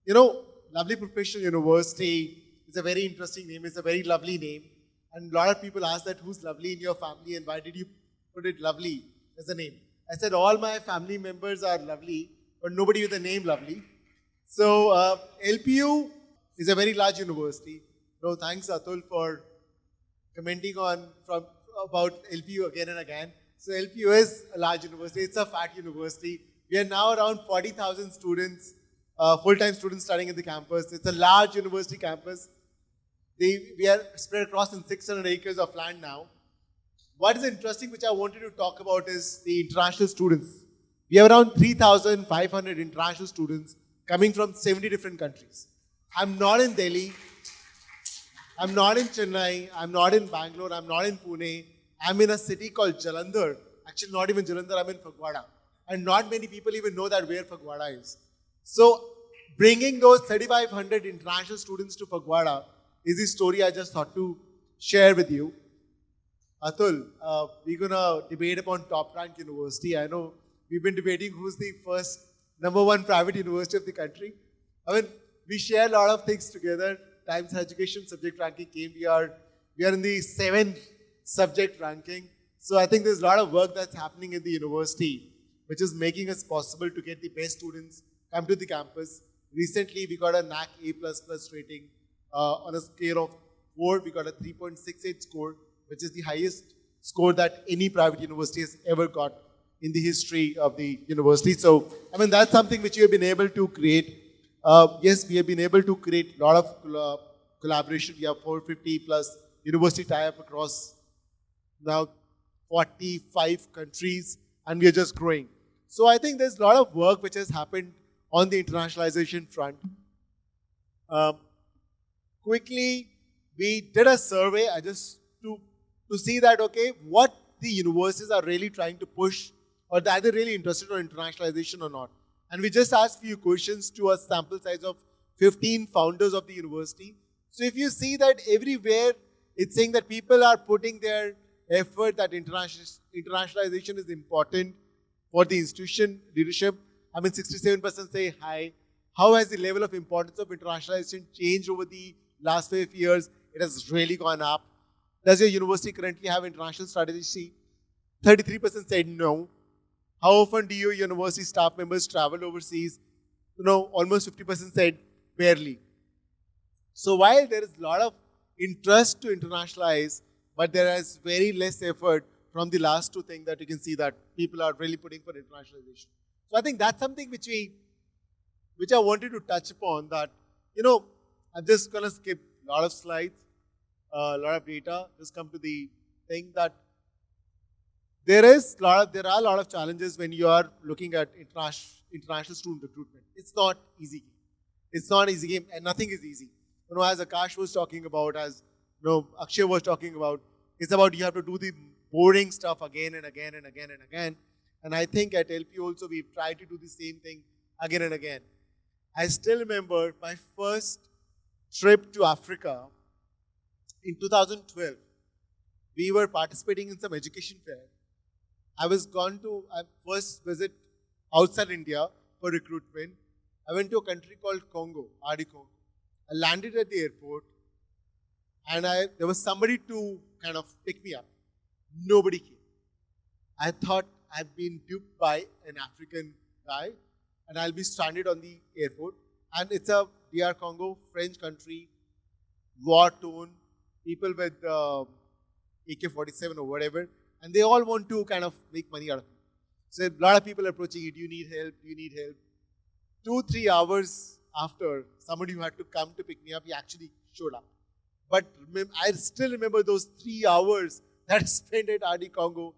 You know, Lovely Professional University is a very interesting name. It's a very lovely name. And a lot of people ask that who's lovely in your family and why did you put it lovely as a name? I said all my family members are lovely, but nobody with the name lovely. So LPU is a very large university. So thanks Atul for commenting on from about LPU again and again. So LPU is a large university. It's a fat university. We are now around 40,000 students, full-time students studying in the campus. It's a large university campus. We are spread across in 600 acres of land now. What is interesting, which I wanted to talk about, is the international students. We have around 3,500 international students coming from 70 different countries. I'm not in Delhi. I'm not in Chennai. I'm not in Bangalore. I'm not in Pune. I'm in a city called Jalandhar. Actually, not even Jalandhar. I'm in Phagwara. And not many people even know that where Phagwara is. So, bringing those 3,500 international students to Phagwara is the story I just thought to share with you. Atul, we're going to debate upon top rank university. I know we've been debating who's the first #1 private university of the country. I mean, we share a lot of things together. Times Education subject ranking came. We are in the 7th subject ranking. So I think there's a lot of work that's happening in the university, which is making us possible to get the best students come to the campus. Recently, we got a NAC A++ rating on a scale of 4. We got a 3.68 score, which is the highest score that any private university has ever got in the history of the university. So, I mean, that's something which we have been able to create. Yes, we have been able to create a lot of collaboration. We have 450 plus university tie-up across now 45 countries, and we are just growing. So I think there's a lot of work which has happened on the internationalization front. Quickly, we did a survey just to see that, okay, what the universities are really trying to push, or are they really interested in internationalization or not. And we just asked a few questions to a sample size of 15 founders of the university. So if you see that everywhere, it's saying that people are putting their effort that internationalization is important for the institution leadership. I mean, 67% say hi. How has the level of importance of internationalization changed over the last 5 years? It has really gone up. Does your university currently have international strategy? 33% said no. How often do your university staff members travel overseas? Almost 50% said barely. So while there is a lot of interest to internationalize, but there is very less effort from the last two things that you can see that people are really putting for internationalization. So I think that's something which I wanted to touch upon, that, I'm just going to skip a lot of slides, a lot of data, just come to the thing that there are a lot of challenges when you are looking at international student recruitment. It's not easy. It's not easy game, and nothing is easy. As Akash was talking about, as Akshay was talking about, it's about you have to do the boring stuff again and again and again and again. And I think at LP also we've tried to do the same thing again and again. I still remember my first trip to Africa in 2012. We were participating in some education fair. I first visit outside India for recruitment. I went to a country called Congo, RD Congo. I landed at the airport, and there was somebody to kind of pick me up. Nobody came. I thought I've been duped by an African guy, and I'll be stranded on the airport. And it's a DR Congo, French country, war-torn, people with AK-47 or whatever, and they all want to kind of make money out of it. So a lot of people are approaching it. You need help. You need help. 2-3 hours after, somebody who had to come to pick me up, he actually showed up. But I still remember those 3 hours that I spent at RD Congo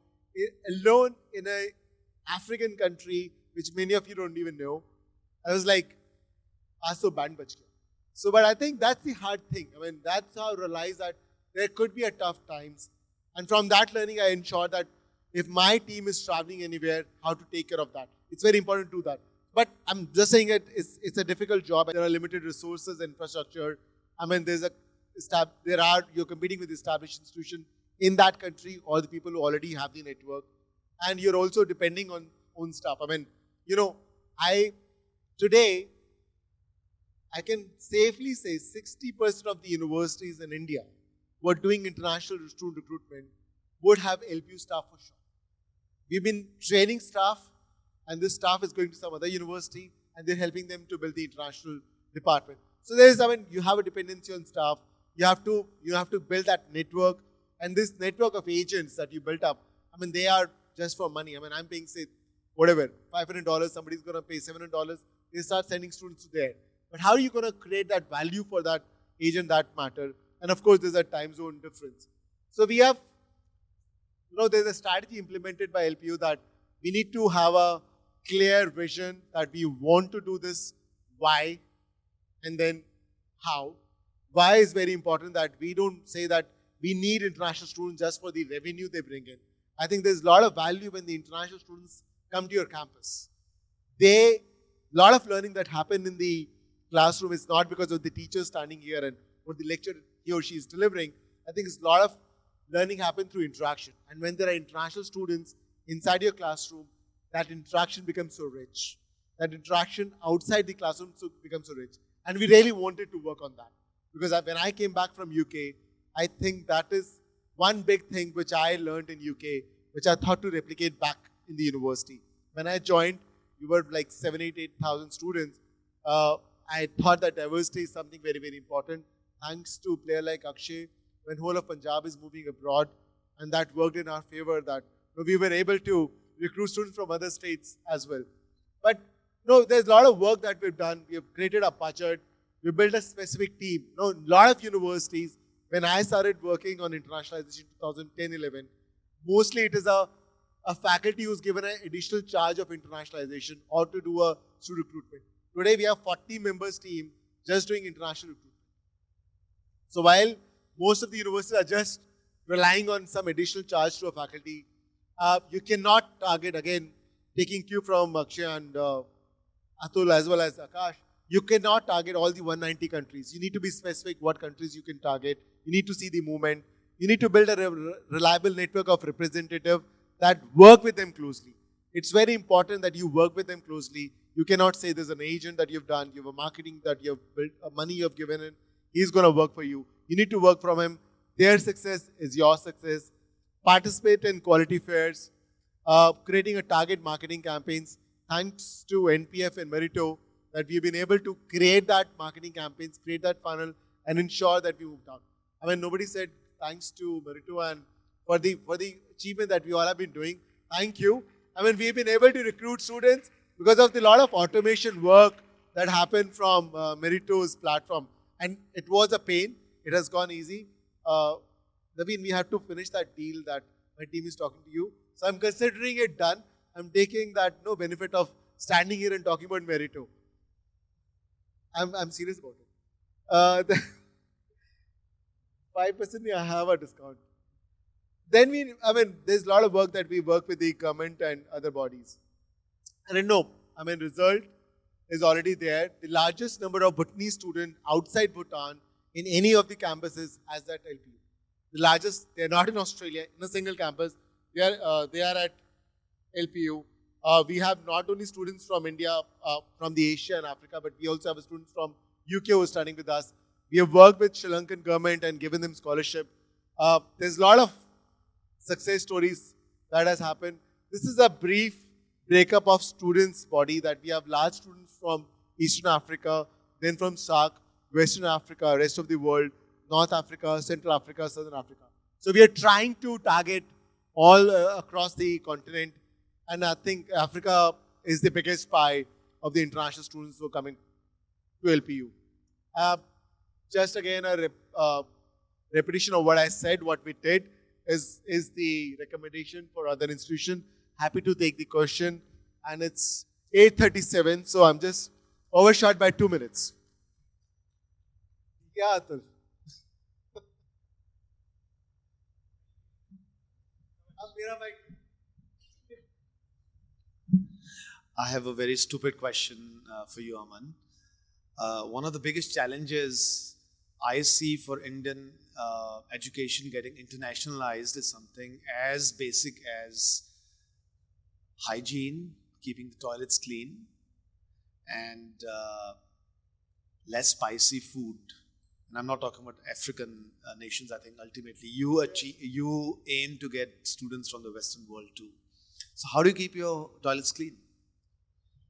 alone in an African country, which many of you don't even know. I was like, "Aso band bach gaya." So, but I think that's the hard thing. I mean, that's how I realized that there could be a tough times. And from that learning, I ensured that if my team is traveling anywhere, how to take care of that. It's very important to do that. But I'm just saying it's a difficult job. There are limited resources, infrastructure. I mean, you're competing with established institutions in that country or the people who already have the network. And you're also depending on own staff. I mean, today, I can safely say 60% of the universities in India who are doing international student recruitment would have LPU staff for sure. We've been training staff, and this staff is going to some other university, and they're helping them to build the international department. So you have a dependency on staff. You have to build that network, and this network of agents that you built up, they are just for money. I'm paying, say, whatever, $500, somebody's going to pay $700. They start sending students to there. But how are you going to create that value for that agent that matter? And of course, there's a time zone difference. So we have, there's a strategy implemented by LPU that we need to have a clear vision that we want to do this, why, and then how. Why is very important, that we don't say that we need international students just for the revenue they bring in. I think there's a lot of value when the international students come to your campus. A lot of learning that happen in the classroom is not because of the teacher standing here and what the lecture he or she is delivering. I think it's a lot of learning happen through interaction. And when there are international students inside your classroom, that interaction becomes so rich. That interaction outside the classroom becomes so rich. And we really wanted to work on that. Because when I came back from UK, I think that is one big thing which I learned in UK, which I thought to replicate back in the university. When I joined, we were like 8,000 students. I thought that diversity is something very, very important. Thanks to a player like Akshay, when whole of Punjab is moving abroad, and that worked in our favor, that we were able to recruit students from other states as well. But there's a lot of work that we've done. We have created a budget. We built a specific team. A lot of universities, when I started working on internationalization in 2010-11, mostly it is a faculty who's given an additional charge of internationalization or to do a student recruitment. Today we have 40 members team just doing international recruitment. So while most of the universities are just relying on some additional charge to a faculty, you cannot target, again, taking cue from Akshay and Atul as well as Akash, you cannot target all the 190 countries. You need to be specific what countries you can target. You need to see the movement. You need to build a reliable network of representatives that work with them closely. It's very important that you work with them closely. You cannot say there's an agent that you've done, you have a marketing that you have built, money you have given in. He's going to work for you. You need to work from him. Their success is your success. Participate in quality fairs, creating a target marketing campaigns. Thanks to NPF and Meritto, that we've been able to create that marketing campaigns, create that funnel, and ensure that we moved out. Nobody said thanks to Meritto and for the achievement that we all have been doing. Thank you. We've been able to recruit students because of the lot of automation work that happened from Meritto's platform. And it was a pain. It has gone easy. Naveen, we have to finish that deal that my team is talking to you. So I'm considering it done. I'm taking that no benefit of standing here and talking about Meritto. I'm serious about it. 5% I have a discount. Then there's a lot of work that we work with the government and other bodies. And result is already there. The largest number of Bhutanese students outside Bhutan in any of the campuses has that LPU. The largest, they're not in Australia, in a single campus. They are at LPU. We have not only students from India, from the Asia and Africa, but we also have students from UK who are studying with us. We have worked with Sri Lankan government and given them scholarship. There's a lot of success stories that has happened. This is a brief breakup of students' body that we have large students from Eastern Africa, then from SAARC, Western Africa, rest of the world, North Africa, Central Africa, Southern Africa. So we are trying to target all across the continent, and I think Africa is the biggest pie of the international students who are coming to LPU. Just again a repetition of what I said, what we did is the recommendation for other institutions. Happy to take the question, and it's 8:37, so I'm just overshot by 2 minutes. Yeah, Atul. I have a very stupid question for you, Aman. One of the biggest challenges I see for Indian education getting internationalized is something as basic as hygiene, keeping the toilets clean, and less spicy food, and I'm not talking about African nations, I think ultimately you aim to get students from the Western world too. So how do you keep your toilets clean?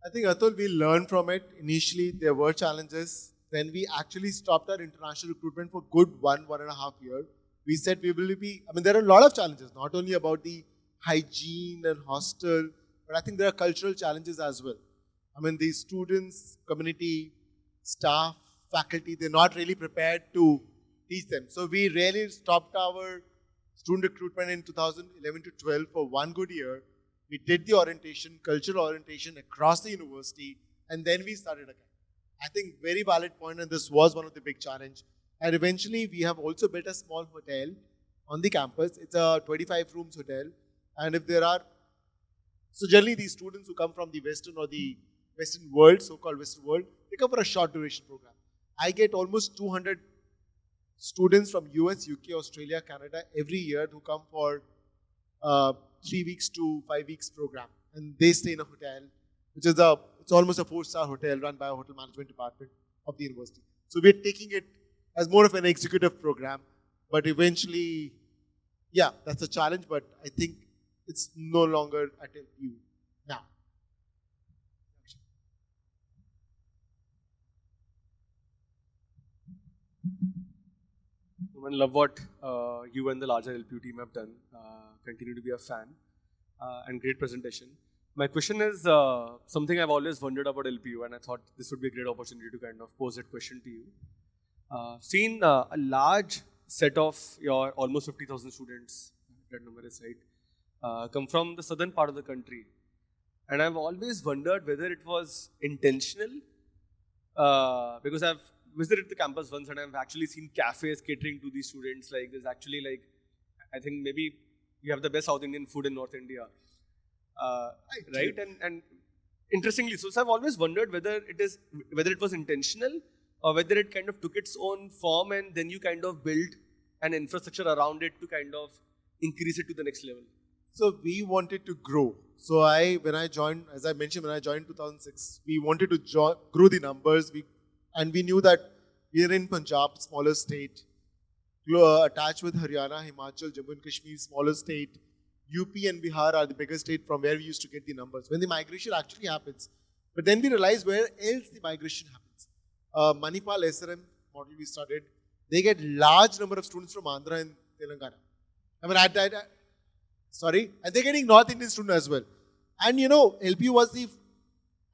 I think, Atul, we learned from it. Initially, there were challenges. Then we actually stopped our international recruitment for good 1.5 years. We said we will be, there are a lot of challenges, not only about the hygiene and hostel, but I think there are cultural challenges as well. The students, community, staff, faculty, they're not really prepared to teach them. So we really stopped our student recruitment in 2011 to 12 for one good year. We did the orientation, cultural orientation across the university, and then we started again. I think very valid point, and this was one of the big challenge. And eventually, we have also built a small hotel on the campus. It's a 25 rooms hotel, and if there are, so generally these students who come from the Western or the Western world, so-called Western world, they come for a short duration program. I get almost 200 students from US, UK, Australia, Canada every year who come for 3 weeks to 5 weeks program, and they stay in a hotel, which is it's almost a 4-star hotel run by a hotel management department of the university. So we're taking it as more of an executive program, but eventually, yeah, that's a challenge, but I think it's no longer at LPU now. I love what you and the larger LPU team have done. Continue to be a fan and great presentation. My question is something I've always wondered about LPU, and I thought this would be a great opportunity to kind of pose that question to you. Seen a large set of your almost 50,000 students, that number is right, come from the southern part of the country. And I've always wondered whether it was intentional, because I've visited the campus once and I've actually seen cafes catering to these students. Like there's actually I think maybe you have the best South Indian food in North India, right? And interestingly, so I've always wondered whether it was intentional or whether it kind of took its own form and then you kind of built an infrastructure around it to kind of increase it to the next level. So we wanted to grow. So when I joined in 2006, we wanted to grow the numbers. And we knew that we are in Punjab, smaller state, attached with Haryana, Himachal, Jammu and Kashmir, smaller state. UP and Bihar are the biggest state from where we used to get the numbers. When the migration actually happens. But then we realized where else the migration happens. Manipal SRM model we studied, they get large number of students from Andhra and Telangana. And they're getting North Indian students as well. And LPU was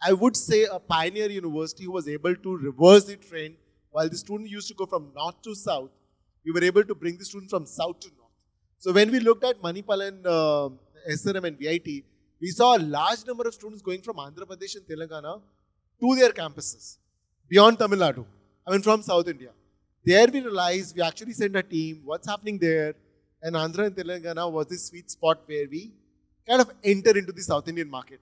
I would say a pioneer university who was able to reverse the trend. While the students used to go from north to south, we were able to bring the students from south to north. So when we looked at Manipal and SRM and VIT, we saw a large number of students going from Andhra Pradesh and Telangana to their campuses beyond Tamil Nadu, from South India. There we realized, we actually sent a team, what's happening there, and Andhra and Telangana was the sweet spot where we kind of enter into the South Indian market.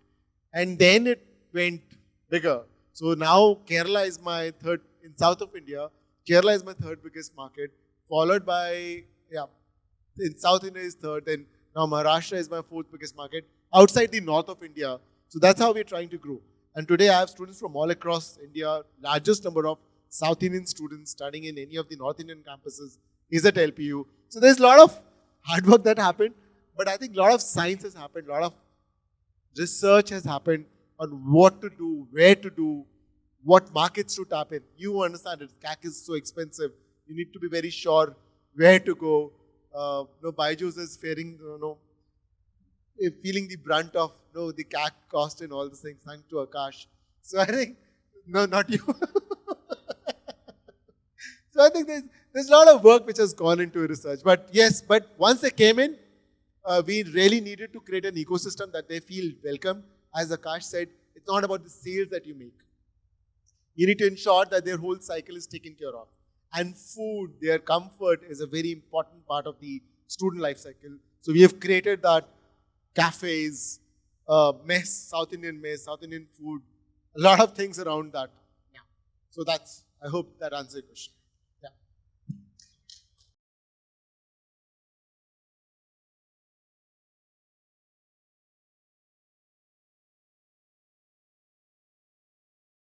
And then it went bigger. So now Kerala is my third, in south of India, Kerala is my third biggest market, followed by, in South India is third, and now Maharashtra is my fourth biggest market, outside the north of India. So that's how we're trying to grow. And today I have students from all across India. Largest number of South Indian students studying in any of the North Indian campuses is at LPU. So there's a lot of hard work that happened, but I think a lot of science has happened, a lot of research has happened on what to do, where to do, what markets to tap in. You understand it, CAC is so expensive. You need to be very sure where to go. Byju's is feeling the brunt of the CAC cost and all these things, thanks to Akash. So I think, no, not you. So I think there's a lot of work which has gone into research. But yes, once they came in, we really needed to create an ecosystem that they feel welcome. As Akash said, it's not about the sales that you make. You need to ensure that their whole cycle is taken care of. And food, their comfort is a very important part of the student life cycle. So we have created that cafes, mess, South Indian food, a lot of things around that. Yeah. So I hope that answers your question.